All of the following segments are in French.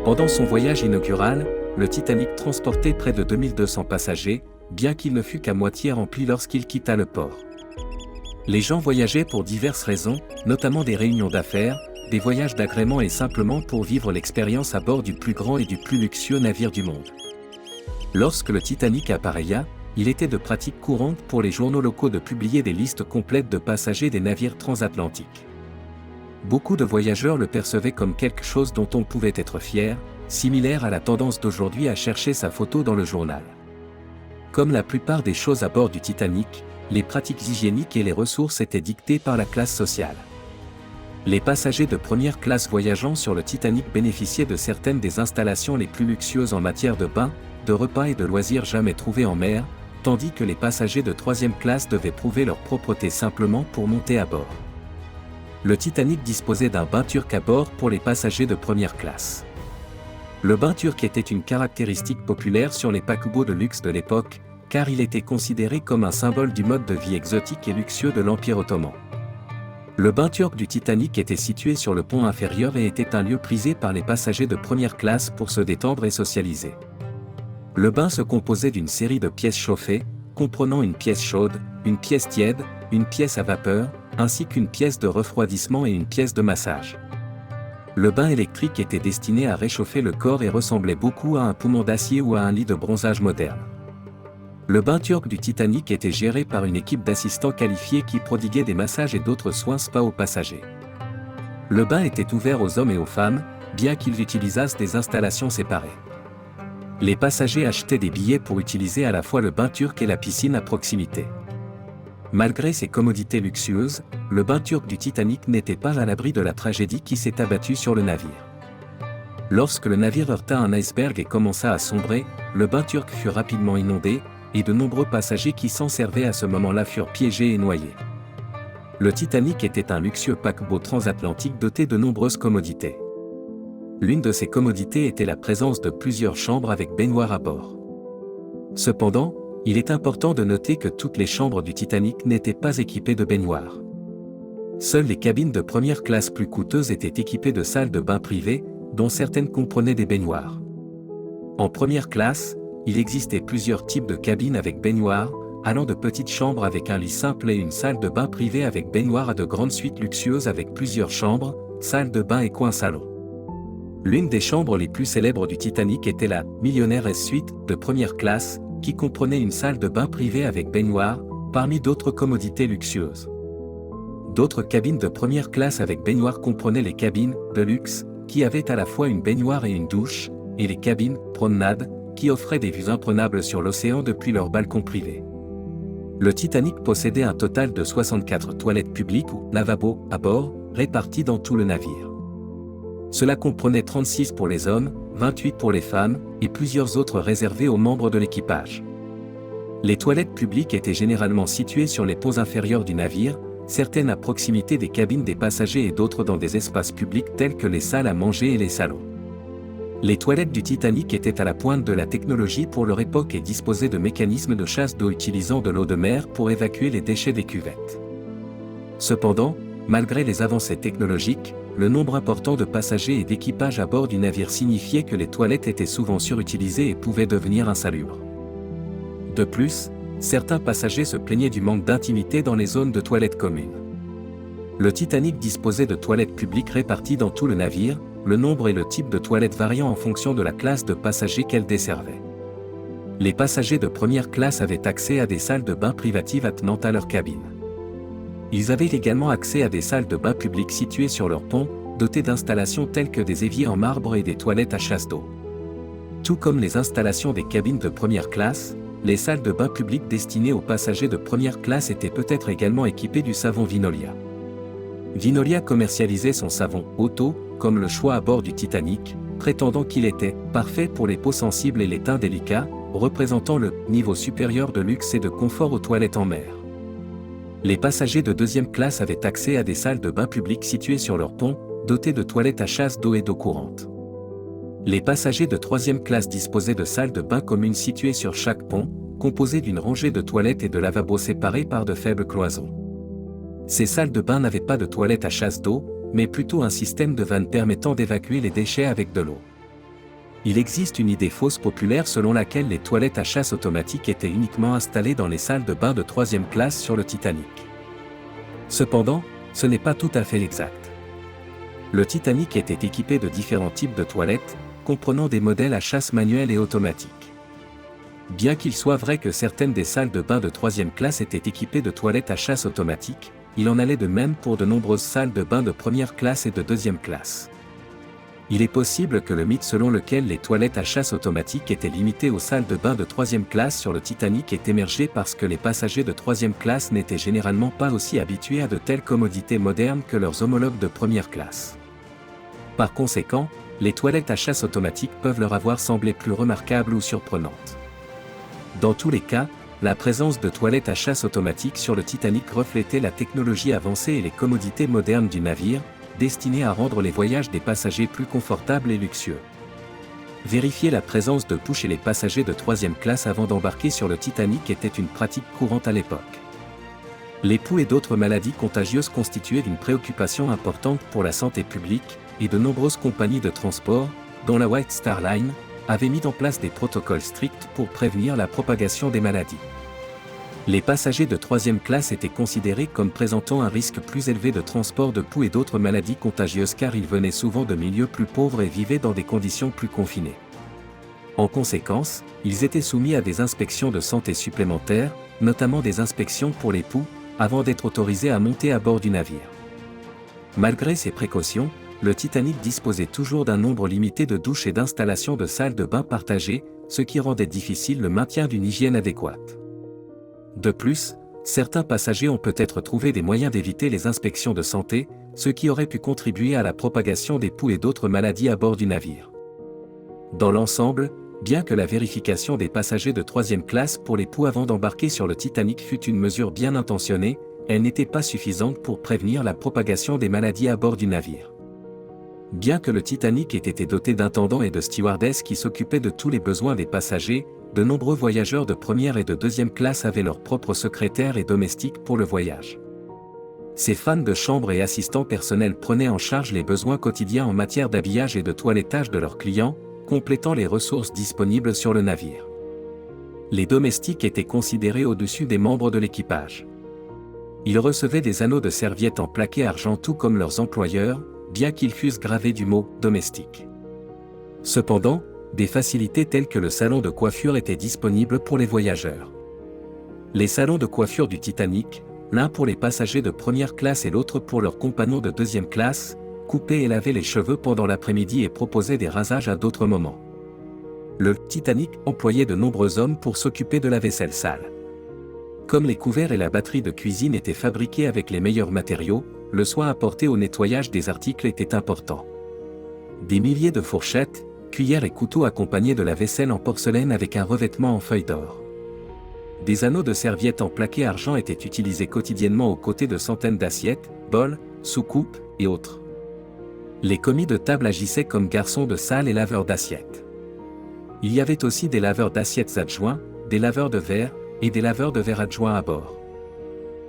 Pendant son voyage inaugural, le Titanic transportait près de 2200 passagers, bien qu'il ne fût qu'à moitié rempli lorsqu'il quitta le port. Les gens voyageaient pour diverses raisons, notamment des réunions d'affaires, des voyages d'agrément et simplement pour vivre l'expérience à bord du plus grand et du plus luxueux navire du monde. Lorsque le Titanic appareilla, il était de pratique courante pour les journaux locaux de publier des listes complètes de passagers des navires transatlantiques. Beaucoup de voyageurs le percevaient comme quelque chose dont on pouvait être fier, similaire à la tendance d'aujourd'hui à chercher sa photo dans le journal. Comme la plupart des choses à bord du Titanic, les pratiques hygiéniques et les ressources étaient dictées par la classe sociale. Les passagers de première classe voyageant sur le Titanic bénéficiaient de certaines des installations les plus luxueuses en matière de bains, de repas et de loisirs jamais trouvés en mer, tandis que les passagers de troisième classe devaient prouver leur propreté simplement pour monter à bord. Le Titanic disposait d'un bain turc à bord pour les passagers de première classe. Le bain turc était une caractéristique populaire sur les paquebots de luxe de l'époque, car il était considéré comme un symbole du mode de vie exotique et luxueux de l'Empire ottoman. Le bain turc du Titanic était situé sur le pont inférieur et était un lieu prisé par les passagers de première classe pour se détendre et socialiser. Le bain se composait d'une série de pièces chauffées, comprenant une pièce chaude, une pièce tiède, une pièce à vapeur, ainsi qu'une pièce de refroidissement et une pièce de massage. Le bain électrique était destiné à réchauffer le corps et ressemblait beaucoup à un poumon d'acier ou à un lit de bronzage moderne. Le bain turc du Titanic était géré par une équipe d'assistants qualifiés qui prodiguaient des massages et d'autres soins spa aux passagers. Le bain était ouvert aux hommes et aux femmes, bien qu'ils utilisassent des installations séparées. Les passagers achetaient des billets pour utiliser à la fois le bain turc et la piscine à proximité. Malgré ses commodités luxueuses, le bain turc du Titanic n'était pas à l'abri de la tragédie qui s'est abattue sur le navire. Lorsque le navire heurta un iceberg et commença à sombrer, le bain turc fut rapidement inondé, et de nombreux passagers qui s'en servaient à ce moment-là furent piégés et noyés. Le Titanic était un luxueux paquebot transatlantique doté de nombreuses commodités. L'une de ces commodités était la présence de plusieurs chambres avec baignoire à bord. Cependant, il est important de noter que toutes les chambres du Titanic n'étaient pas équipées de baignoires. Seules les cabines de première classe plus coûteuses étaient équipées de salles de bain privées, dont certaines comprenaient des baignoires. En première classe, il existait plusieurs types de cabines avec baignoire, allant de petites chambres avec un lit simple et une salle de bain privée avec baignoire à de grandes suites luxueuses avec plusieurs chambres, salles de bain et coins salon. L'une des chambres les plus célèbres du Titanic était la Millionaire S Suite de première classe, qui comprenait une salle de bain privée avec baignoire, parmi d'autres commodités luxueuses. D'autres cabines de première classe avec baignoire comprenaient les cabines de luxe, qui avaient à la fois une baignoire et une douche, et les cabines promenade, qui offraient des vues imprenables sur l'océan depuis leur balcon privé. Le Titanic possédait un total de 64 toilettes publiques ou lavabos à bord, répartis dans tout le navire. Cela comprenait 36 pour les hommes, 28 pour les femmes, et plusieurs autres réservées aux membres de l'équipage. Les toilettes publiques étaient généralement situées sur les ponts inférieurs du navire, certaines à proximité des cabines des passagers et d'autres dans des espaces publics tels que les salles à manger et les salons. Les toilettes du Titanic étaient à la pointe de la technologie pour leur époque et disposaient de mécanismes de chasse d'eau utilisant de l'eau de mer pour évacuer les déchets des cuvettes. Cependant, malgré les avancées technologiques, le nombre important de passagers et d'équipage à bord du navire signifiait que les toilettes étaient souvent surutilisées et pouvaient devenir insalubres. De plus, certains passagers se plaignaient du manque d'intimité dans les zones de toilettes communes. Le Titanic disposait de toilettes publiques réparties dans tout le navire, le nombre et le type de toilettes variant en fonction de la classe de passagers qu'elles desservaient. Les passagers de première classe avaient accès à des salles de bain privatives attenant à leur cabine. Ils avaient également accès à des salles de bain publiques situées sur leur pont, dotées d'installations telles que des éviers en marbre et des toilettes à chasse d'eau. Tout comme les installations des cabines de première classe, les salles de bain publiques destinées aux passagers de première classe étaient peut-être également équipées du savon Vinolia. Vinolia commercialisait son savon Auto, comme le choix à bord du Titanic, prétendant qu'il était parfait pour les peaux sensibles et les teints délicats, représentant le niveau supérieur de luxe et de confort aux toilettes en mer. Les passagers de deuxième classe avaient accès à des salles de bain publiques situées sur leur pont, dotées de toilettes à chasse d'eau et d'eau courante. Les passagers de troisième classe disposaient de salles de bain communes situées sur chaque pont, composées d'une rangée de toilettes et de lavabos séparés par de faibles cloisons. Ces salles de bain n'avaient pas de toilettes à chasse d'eau, mais plutôt un système de vannes permettant d'évacuer les déchets avec de l'eau. Il existe une idée fausse populaire selon laquelle les toilettes à chasse automatique étaient uniquement installées dans les salles de bain de 3e classe sur le Titanic. Cependant, ce n'est pas tout à fait exact. Le Titanic était équipé de différents types de toilettes, comprenant des modèles à chasse manuelle et automatique. Bien qu'il soit vrai que certaines des salles de bain de 3e classe étaient équipées de toilettes à chasse automatique, il en allait de même pour de nombreuses salles de bain de 1re classe et de 2e classe. Il est possible que le mythe selon lequel les toilettes à chasse automatique étaient limitées aux salles de bain de 3e classe sur le Titanic ait émergé parce que les passagers de 3e classe n'étaient généralement pas aussi habitués à de telles commodités modernes que leurs homologues de 1re classe. Par conséquent, les toilettes à chasse automatique peuvent leur avoir semblé plus remarquables ou surprenantes. Dans tous les cas, la présence de toilettes à chasse automatique sur le Titanic reflétait la technologie avancée et les commodités modernes du navire, destinées à rendre les voyages des passagers plus confortables et luxueux. Vérifier la présence de poux chez les passagers de 3e classe avant d'embarquer sur le Titanic était une pratique courante à l'époque. Les poux et d'autres maladies contagieuses constituaient une préoccupation importante pour la santé publique, et de nombreuses compagnies de transport, dont la White Star Line, avaient mis en place des protocoles stricts pour prévenir la propagation des maladies. Les passagers de 3e classe étaient considérés comme présentant un risque plus élevé de transport de poux et d'autres maladies contagieuses car ils venaient souvent de milieux plus pauvres et vivaient dans des conditions plus confinées. En conséquence, ils étaient soumis à des inspections de santé supplémentaires, notamment des inspections pour les poux, avant d'être autorisés à monter à bord du navire. Malgré ces précautions, le Titanic disposait toujours d'un nombre limité de douches et d'installations de salles de bain partagées, ce qui rendait difficile le maintien d'une hygiène adéquate. De plus, certains passagers ont peut-être trouvé des moyens d'éviter les inspections de santé, ce qui aurait pu contribuer à la propagation des poux et d'autres maladies à bord du navire. Dans l'ensemble, bien que la vérification des passagers de 3e classe pour les poux avant d'embarquer sur le Titanic fût une mesure bien intentionnée, elle n'était pas suffisante pour prévenir la propagation des maladies à bord du navire. Bien que le Titanic ait été doté d'intendants et de stewardesses qui s'occupaient de tous les besoins des passagers, de nombreux voyageurs de 1re et de 2e classe avaient leurs propres secrétaires et domestiques pour le voyage. Ces femmes de chambre et assistants personnels prenaient en charge les besoins quotidiens en matière d'habillage et de toilettage de leurs clients, complétant les ressources disponibles sur le navire. Les domestiques étaient considérés au-dessus des membres de l'équipage. Ils recevaient des anneaux de serviettes en plaqué argent tout comme leurs employeurs, bien qu'ils fussent gravés du mot « domestique ». Cependant, des facilités telles que le salon de coiffure étaient disponibles pour les voyageurs. Les salons de coiffure du Titanic, l'un pour les passagers de 1re classe et l'autre pour leurs compagnons de 2e classe, coupaient et lavaient les cheveux pendant l'après-midi et proposaient des rasages à d'autres moments. Le Titanic employait de nombreux hommes pour s'occuper de la vaisselle sale. Comme les couverts et la batterie de cuisine étaient fabriqués avec les meilleurs matériaux, le soin apporté au nettoyage des articles était important. Des milliers de fourchettes, cuillères et couteaux accompagnaient de la vaisselle en porcelaine avec un revêtement en feuilles d'or. Des anneaux de serviettes en plaqué argent étaient utilisés quotidiennement aux côtés de centaines d'assiettes, bols, soucoupes et autres. Les commis de table agissaient comme garçons de salle et laveurs d'assiettes. Il y avait aussi des laveurs d'assiettes adjoints, des laveurs de verre et des laveurs de verre adjoints à bord.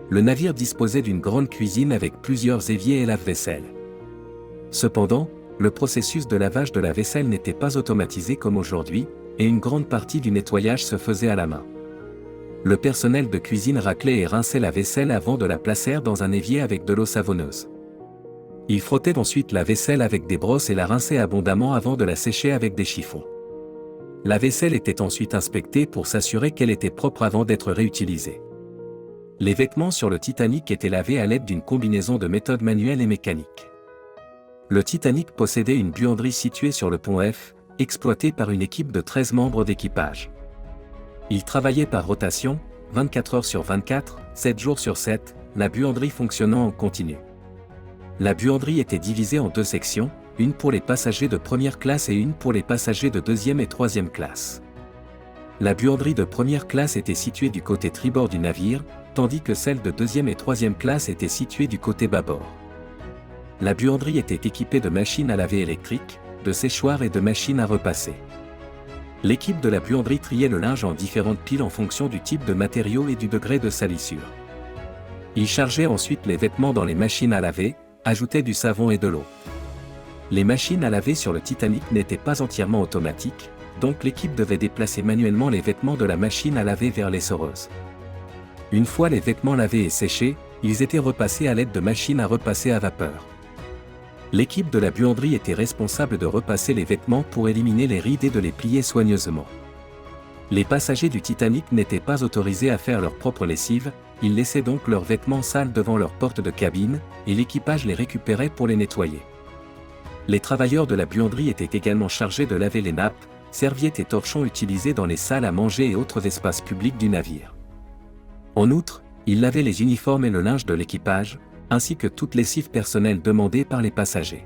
Le navire disposait d'une grande cuisine avec plusieurs éviers et lave-vaisselle. Cependant, le processus de lavage de la vaisselle n'était pas automatisé comme aujourd'hui, et une grande partie du nettoyage se faisait à la main. Le personnel de cuisine raclait et rinçait la vaisselle avant de la placer dans un évier avec de l'eau savonneuse. Il frottait ensuite la vaisselle avec des brosses et la rinçait abondamment avant de la sécher avec des chiffons. La vaisselle était ensuite inspectée pour s'assurer qu'elle était propre avant d'être réutilisée. Les vêtements sur le Titanic étaient lavés à l'aide d'une combinaison de méthodes manuelles et mécaniques. Le Titanic possédait une buanderie située sur le pont F, exploitée par une équipe de 13 membres d'équipage. Ils travaillaient par rotation, 24 heures sur 24, 7 jours sur 7, la buanderie fonctionnant en continu. La buanderie était divisée en 2 sections, une pour les passagers de 1re classe et une pour les passagers de 2e et 3e classe. La buanderie de 1re classe était située du côté tribord du navire, tandis que celle de 2e et 3e classe était située du côté bâbord. La buanderie était équipée de machines à laver électriques, de séchoirs et de machines à repasser. L'équipe de la buanderie triait le linge en différentes piles en fonction du type de matériau et du degré de salissure. Ils chargeaient ensuite les vêtements dans les machines à laver, ajoutaient du savon et de l'eau. Les machines à laver sur le Titanic n'étaient pas entièrement automatiques, donc l'équipe devait déplacer manuellement les vêtements de la machine à laver vers l'essoreuse. Une fois les vêtements lavés et séchés, ils étaient repassés à l'aide de machines à repasser à vapeur. L'équipe de la buanderie était responsable de repasser les vêtements pour éliminer les rides et de les plier soigneusement. Les passagers du Titanic n'étaient pas autorisés à faire leur propre lessive, ils laissaient donc leurs vêtements sales devant leur porte de cabine, et l'équipage les récupérait pour les nettoyer. Les travailleurs de la buanderie étaient également chargés de laver les nappes, serviettes et torchons utilisés dans les salles à manger et autres espaces publics du navire. En outre, ils lavaient les uniformes et le linge de l'équipage, ainsi que toute lessive personnelle demandée par les passagers.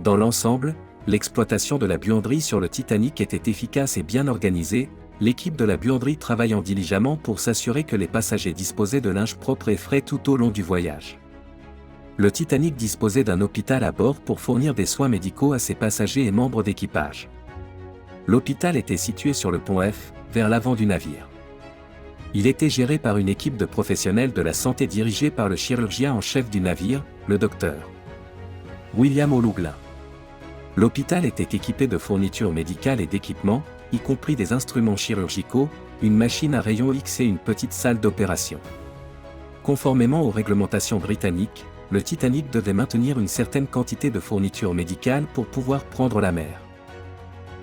Dans l'ensemble, l'exploitation de la buanderie sur le Titanic était efficace et bien organisée, l'équipe de la buanderie travaillant diligemment pour s'assurer que les passagers disposaient de linge propre et frais tout au long du voyage. Le Titanic disposait d'un hôpital à bord pour fournir des soins médicaux à ses passagers et membres d'équipage. L'hôpital était situé sur le pont F, vers l'avant du navire. Il était géré par une équipe de professionnels de la santé dirigée par le chirurgien en chef du navire, le docteur William O'Loughlin. L'hôpital était équipé de fournitures médicales et d'équipements, y compris des instruments chirurgicaux, une machine à rayons X et une petite salle d'opération. Conformément aux réglementations britanniques, le Titanic devait maintenir une certaine quantité de fournitures médicales pour pouvoir prendre la mer.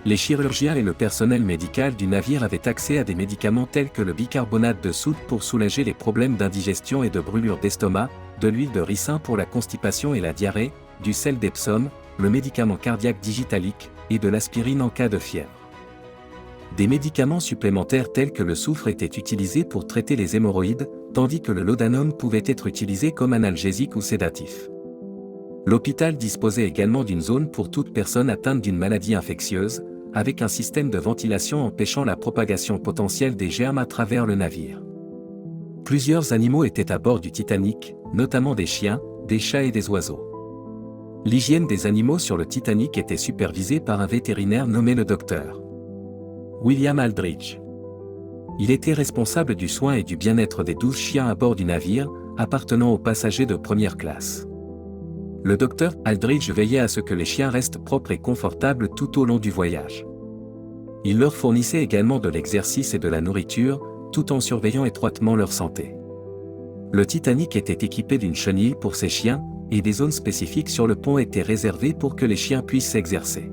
Les chirurgiens et le personnel médical du navire avaient accès à des médicaments tels que le bicarbonate de soude pour soulager les problèmes d'indigestion et de brûlure d'estomac, de l'huile de ricin pour la constipation et la diarrhée, du sel d'Epsom, le médicament cardiaque digitalique, et de l'aspirine en cas de fièvre. Des médicaments supplémentaires tels que le soufre étaient utilisés pour traiter les hémorroïdes, tandis que le laudanum pouvait être utilisé comme analgésique ou sédatif. L'hôpital disposait également d'une zone pour toute personne atteinte d'une maladie infectieuse, avec un système de ventilation empêchant la propagation potentielle des germes à travers le navire. Plusieurs animaux étaient à bord du Titanic, notamment des chiens, des chats et des oiseaux. L'hygiène des animaux sur le Titanic était supervisée par un vétérinaire nommé le docteur William Aldridge. Il était responsable du soin et du bien-être des 12 chiens à bord du navire, appartenant aux passagers de première classe. Le docteur Aldridge veillait à ce que les chiens restent propres et confortables tout au long du voyage. Il leur fournissait également de l'exercice et de la nourriture, tout en surveillant étroitement leur santé. Le Titanic était équipé d'une chenille pour ses chiens, et des zones spécifiques sur le pont étaient réservées pour que les chiens puissent s'exercer.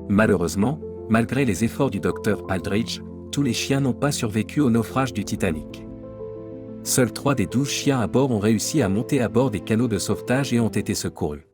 Malheureusement, malgré les efforts du docteur Aldridge, tous les chiens n'ont pas survécu au naufrage du Titanic. Seuls 3 des 12 chiens à bord ont réussi à monter à bord des canots de sauvetage et ont été secourus.